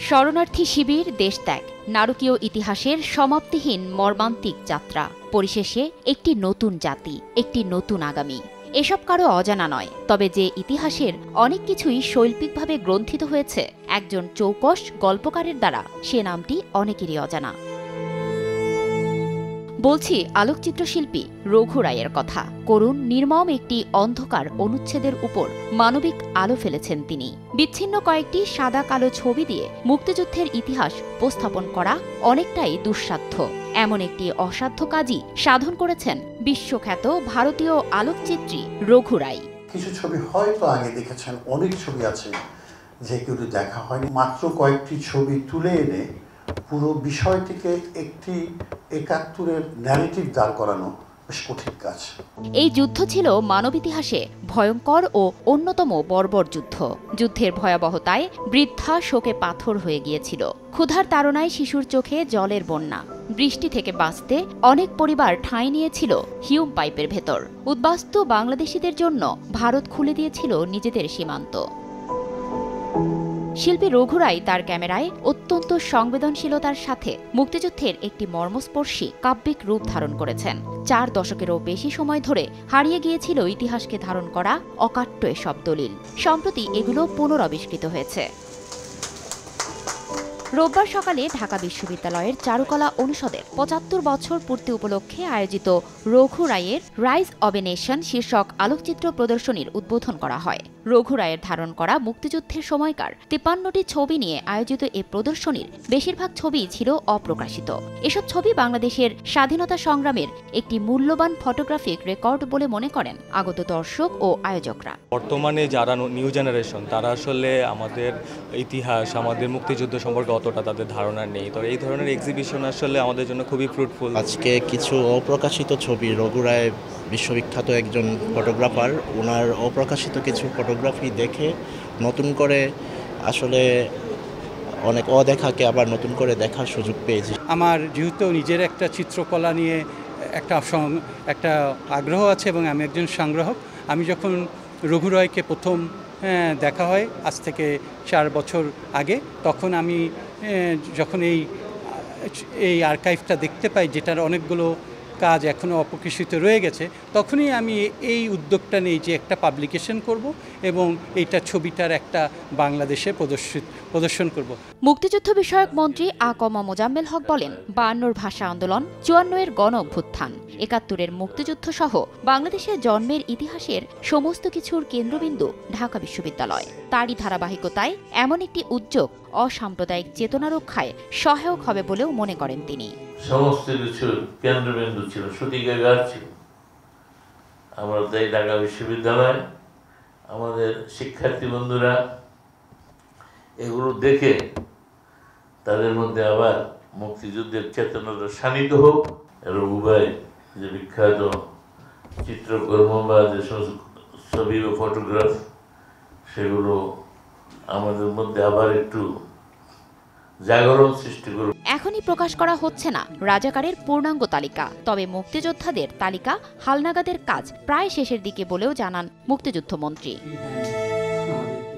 শরণার্থী শিবির, দেশত্যাগ, নারকীয় ইতিহাসের সমাপ্তিহীন মর্মান্তিক যাত্রা, পরিশেষে একটি নতুন জাতি, একটি নতুন আগামী। এসব কারো অজানা নয়, তবে যে ইতিহাসের অনেক কিছুই শৈল্পিকভাবে গ্রন্থিত হয়েছে একজন চৌকস গল্পকারের দ্বারা, সে নামটি অনেকেরই অজানা। বলছি আলোকচিত্রশিল্পী রঘু রায়ের কথা। করুণ নির্মম একটি অন্ধকার অনুচ্ছেদের উপর মানবিক আলো ফেলেছেন তিনি। বিচ্ছিন্ন কয়েকটি সাদা কালো ছবি দিয়ে মুক্তিযুদ্ধের ইতিহাস উপস্থাপন করা অনেকটাই দুঃসাধ্য। এমন একটি অসাধ্য কাজই সাধন করেছেন বিশ্বখ্যাত ভারতীয় আলোকচিত্রী রঘু রায়। কিছু ছবি হয়তো আগে দেখেছেন, অনেক ছবি আছে যেগুলো দেখা হয়নি। মাত্র কয়েকটি ছবি তুলে এনে পুরো বিষয়টিকে একটি ৭১-এর ন্যারেটিভ দাঁড় করানো বেশ কঠিন কাজ। এই যুদ্ধ ছিল মানব ইতিহাসে ভয়ঙ্কর ও অন্যতম বর্বর যুদ্ধ। যুদ্ধের ভয়াবহতায় বৃদ্ধা শোকে পাথর হয়ে গিয়েছিল। ক্ষুধার তাড়নায় শিশুর চোখে জলের বন্যা। বৃষ্টি থেকে বাঁচতে অনেক পরিবার ঠাঁই নিয়েছিল হিউম পাইপের ভেতর। উদ্বাস্তু বাংলাদেশিদের জন্য ভারত খুলে দিয়েছিল নিজেদের সীমান্ত। শিল্পী রঘু রায় তার ক্যামেরায় অত্যন্ত সংবেদনশীলতার সাথে মুক্তিযুদ্ধের একটি মর্মস্পর্শী কাব্যিক রূপ ধারণ করেছেন। ৪ দশকেরও বেশি সময় ধরে হারিয়ে গিয়েছিল ইতিহাসকে ধারণ করা অকাট্য এসব দলিল। সম্প্রতি এগুলো পুনরাবিষ্কৃত হয়েছে। রোববার সকালে ঢাকা বিশ্ববিদ্যালয়ের চারুকলা অনুষদের ৭৫ বছর পূর্তি উপলক্ষে আয়োজিত রঘু রায়ের রাইজ অব এ নেশন শীর্ষক আলোকচিত্র প্রদর্শনীর উদ্বোধন করা হয়। রঘু রায়ের ধারণ করা মুক্তিযুদ্ধের সময়কার ৫৩টি ছবি নিয়ে আয়োজিত এ প্রদর্শনীর বেশিরভাগ ছবিই ছিল অপ্রকাশিত। এসব ছবি বাংলাদেশের স্বাধীনতা সংগ্রামের একটি মূল্যবান ফটোগ্রাফিক রেকর্ড বলে মনে করেন আগত দর্শক ও আয়োজকরা। বর্তমানে যারা নিউ জেনারেশন, তারা আসলে আমাদের ইতিহাস, আমাদের মুক্তিযুদ্ধ সম্পর্কে অতটা তাদের ধারণা নেই। তো এই ধরনের এক্সিবিশন আসলে আমাদের জন্য খুবই ফ্রুটফুল। আজকে কিছু অপ্রকাশিত ছবি, রঘু রায় বিশ্ববিখ্যাত একজন ফটোগ্রাফার, ওনার অপ্রকাশিত কিছু ফটোগ্রাফি দেখে নতুন করে আসলে অনেক অদেখাকে আবার নতুন করে দেখার সুযোগ পেয়েছি। আমার যেহেতু নিজের একটা চিত্রকলা নিয়ে একটা আগ্রহ আছে এবং আমি একজন সংগ্রাহক। আমি যখন রঘু রায়কে প্রথম দেখা হয় আজ থেকে ৪ বছর আগে, তখন আমি যখন এই আর্কাইভটা দেখতে পাই, যেটার অনেকগুলো কাজ এখনও অপ্রকাশিত রয়ে গেছে, তখনই আমি এই উদ্যোগটা নিই যে একটা পাবলিকেশন করব এবং এইটা ছবিটার একটা বাংলাদেশে প্রদর্শন করব। মুক্তিযুদ্ধ বিষয়ক মন্ত্রী আ.ক.ম মোজাম্মেল হক বলেন, ৫২ ভাষা আন্দোলন, ৫৪-এর গণ অভ্যুত্থান, ৭১-এর মুক্তিযুদ্ধ সহ বাংলাদেশের জন্মের ইতিহাসের সমস্ত কিছুর কেন্দ্রবিন্দু ঢাকা বিশ্ববিদ্যালয়। তারই ধারাবাহিকতায় এমন একটি উদ্যোগ অসাম্প্রদায়িক চেতনা রক্ষায় সহায়ক হবে বলেও মনে করেন তিনি। সমস্ত কিছুর কেন্দ্রবিন্দু ছিল, সূতিকাগার ছিল। আমরা তাই ঢাকা বিশ্ববিদ্যালয়, আমাদের শিক্ষার্থী বন্ধুরা এগুলো দেখে তাদের মধ্যে আবার মুক্তিযুদ্ধের চেতনাটা শানিত হোক। রঘু ভাই যে বিখ্যাত চিত্রকর্ম বা যে সমস্ত ছবি বা ফটোগ্রাফ, সেগুলো আমাদের মধ্যে আবার একটু জাগরণ সৃষ্টি করবে। এখনই প্রকাশ করা হচ্ছে না রাজাকারের পূর্ণাঙ্গ তালিকা, তবে মুক্তিযোদ্ধাদের তালিকা হালনাগাদের কাজ প্রায় শেষের দিকে বলেও জানান মুক্তিযুদ্ধ মন্ত্রী।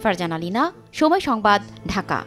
ফারজানা লিনা, সময় সংবাদ, ঢাকা।